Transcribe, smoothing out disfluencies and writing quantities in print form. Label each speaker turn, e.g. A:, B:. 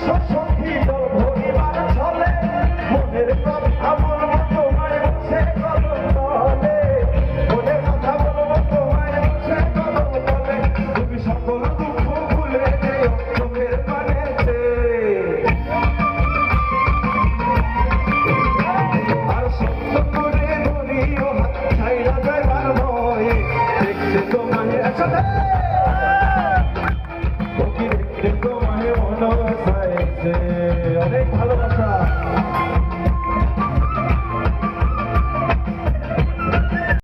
A: সখী দল পরিবার চলে মনের কথা বলবো তোমায় বসে কদম তলে মনের কথা বলবো তোমায় বসে কদম তলে তুমি সকল দুঃখ ভুলে যেও চোখের পানেতে আর সত্য করে ধরিও হাত ছাইরা যাইবার ভয়ে দেখতে তোমায় আসলে দেখতে তোমায় মনে চাইছে অনেক ভালো